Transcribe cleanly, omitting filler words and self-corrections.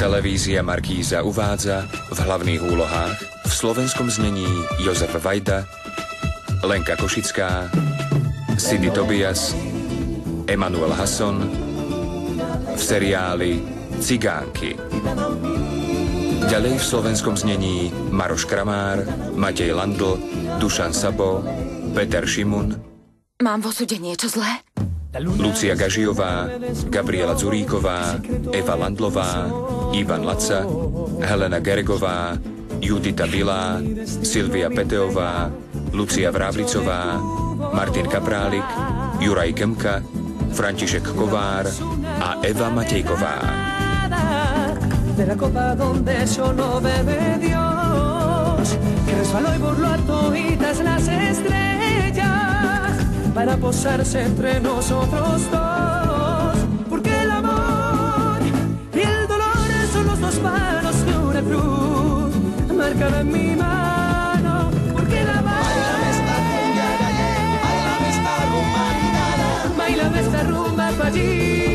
Televízia Markíza uvádza v hlavných úlohách v slovenskom znení Jozef Vajda, Lenka Košická, Sidy Tobias, Emanuel Hasson v seriáli Cigánky. Ďalej v slovenskom znení Maroš Kramár, Matej Landl, Dušan Sabo, Peter Šimun. Mám vo súde niečo zlé? Lucia Gažiová, Gabriela Zuríková, Eva Landlová, Ivan Laca, Helena Geregová, Judita Bilá, Silvia Peteová, Lucia Vrávlicová, Martin Kaprálik, Juraj Kemka, František Kovár a Eva Matejková. De la copa donde solo bebe Dios, que resbaló y burló a toditas las estrellas para posarse entre nosotros dos, porque el amor y el dolor son los dos manos de una cruz marcada en mi mano, porque la bailame esta cumbia, bailame esta rumba, bailame esta rumba pa' allí.